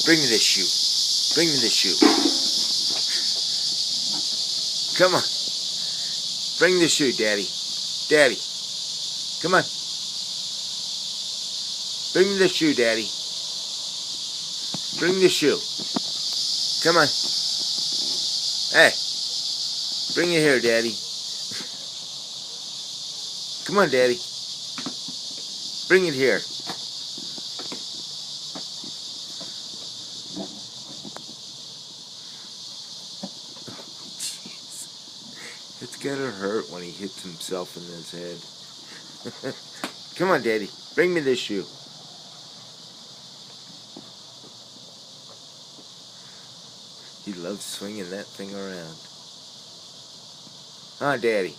Bring me this shoe. Bring me this shoe. Come on. Bring the shoe, Daddy. Daddy. Come on. Bring me the shoe, Daddy. Bring the shoe. Come on. Hey. Bring it here, Daddy. Come on, Daddy. Bring it here. It's gonna hurt when he hits himself in his head. Come on, Daddy. Bring me this shoe. He loves swinging that thing around. Huh, Daddy?